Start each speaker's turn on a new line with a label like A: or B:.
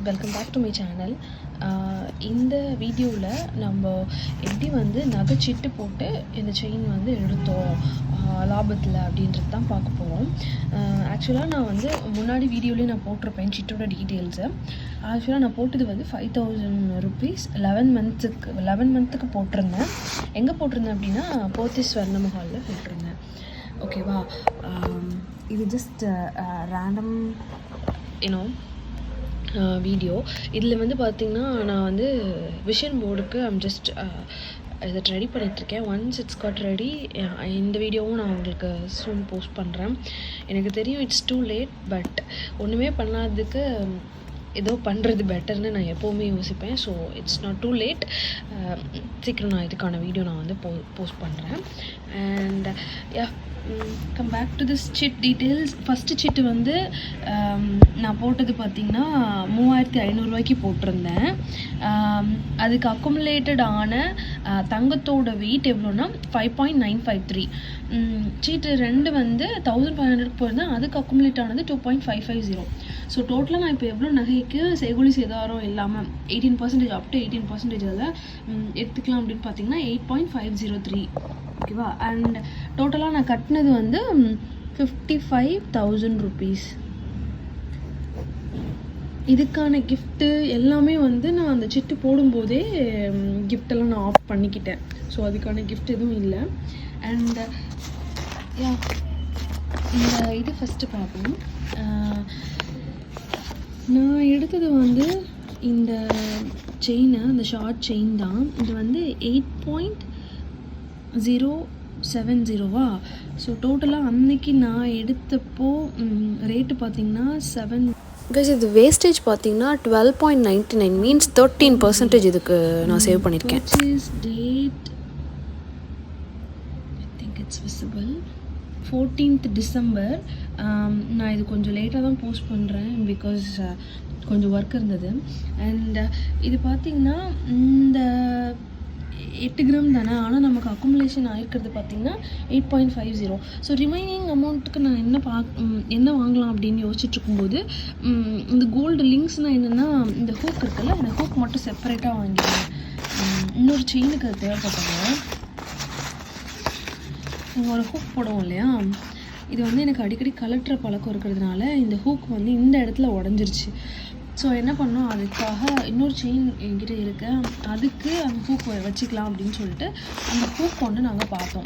A: Welcome back to my channel. இந்த வீடியோவில் நம்ம எப்படி வந்து நகைச்சீட்டு போட்டு இந்த செயின் வந்து எடுத்தோம் லாபத்தில் அப்படின்றது தான் பார்க்க போகிறோம். ஆக்சுவலாக நான் வந்து முன்னாடி வீடியோலேயே நான் போட்டிருப்பேன் சிட்டோட டீட்டெயில்ஸு. ஆக்சுவலாக நான் போட்டது வந்து 5000 rupees 11 மந்த்துக்கு போட்டிருந்தேன். எங்கே போட்டிருந்தேன் அப்படின்னா போத்தீஸ் ஸ்வர்ணமஹாலில் போட்டிருந்தேன். ஓகேவா, இது ஜஸ்ட் ரேண்டம் வீடியோ. இதில் வந்து பார்த்திங்கன்னா நான் வந்து விஷன் போர்டுக்கு ஜஸ்ட் இதை ரெடி பண்ணிகிட்ருக்கேன். ஒன்ஸ் இட்ஸ் காட் ரெடி இந்த வீடியோவும் நான் உங்களுக்கு சூன் போஸ்ட் பண்ணுறேன். எனக்கு தெரியும் இட்ஸ் டூ லேட், பட் ஒன்றுமே பண்ணாததுக்கு ஏதோ பண்ணுறது பெட்டர்னு நான் எப்போவுமே யோசிப்பேன். So it's not too late. சீக்கிரம் நான் இதுக்கான வீடியோ நான் வந்து போஸ்ட் பண்ணுறேன். And come back to this chit details. First chit வந்து நான் போட்டது பார்த்திங்கன்னா 3500 போட்டிருந்தேன். அதுக்கு அக்குமுலேட்டட் ஆன தங்கத்தோட வெயிட் எவ்வளோன்னா 5.953. சீட்டு 2 வந்து 1500 போயிருந்தேன். அதுக்கு அக்குமுலேட் ஆனது 2.550. ஸோ டோட்டலாக நான் இப்போ எவ்வளோ நகைக்கு செய்கூலி சேதாரம் இல்லாமல் 18% அப் டு 18% அதில் எடுத்துக்கலாம் அப்படின்னு பார்த்தீங்கன்னா 8.503. ஓகேவா, அண்ட் டோட்டலாக நான் கட்டினது வந்து 55,000 rupees. இதுக்கான கிஃப்ட்டு எல்லாமே வந்து நான் அந்த சிட்டு போடும்போதே கிஃப்டெல்லாம் நான் ஆஃப் பண்ணிக்கிட்டேன். ஸோ அதுக்கான கிஃப்ட் எதுவும் இல்லை. அண்ட் இந்த இது ஃபஸ்ட்டு பார்ப்போம். நான் எடுத்தது வந்து இந்த செயினை, அந்த ஷார்ட் செயின் தான். இது வந்து 8.070. ஸோ டோட்டலாக அன்னைக்கு நான் எடுத்தப்போ ரேட்டு பார்த்திங்கன்னா 7.
B: கைஸ், இது வேஸ்டேஜ் பார்த்தீங்கன்னா 12.99 மீன்ஸ் 13% இதுக்கு நான் சேவ் பண்ணியிருக்கேன்.
A: Date I think it's visible 14th December. நான் இது கொஞ்சம் லேட்டாக தான் போஸ்ட் பண்ணுறேன் பிகாஸ் கொஞ்சம் ஒர்க் இருந்தது. அண்ட் இது பார்த்திங்கன்னா இந்த 8 கிராம் தானே, ஆனால் நமக்கு அக்குமுலேஷன் ஆகிருக்கிறது பார்த்திங்கன்னா 8.50. ஸோ ரிமைனிங் அமௌண்ட்டுக்கு நான் என்ன வாங்கலாம் அப்படின்னு யோசிச்சுட்டு இருக்கும்போது இந்த கோல்டு லிங்க்ஸ்னால் என்னென்னா இந்த ஹூக் இருக்குல்ல, இந்த ஹூக் மட்டும் செப்பரேட்டாக வாங்கிடுவேன். இன்னொரு செயினுக்கு அது தேவைப்பட்டாங்க. ஒரு ஹூக் போடுவோம் இல்லையா, இது வந்து எனக்கு அடிக்கடி கலட்டுற பழக்கம் இருக்கிறதுனால இந்த ஹூக் வந்து இந்த இடத்துல உடஞ்சிருச்சு. ஸோ என்ன பண்ணோம், அதுக்காக இன்னொரு செயின் என்கிட்ட இருக்கு, அதுக்கு அந்த ஹூக் வச்சுக்கலாம் அப்படின்னு சொல்லிட்டு அந்த ஹூக் கொண்டு நாங்கள் பார்த்தோம்.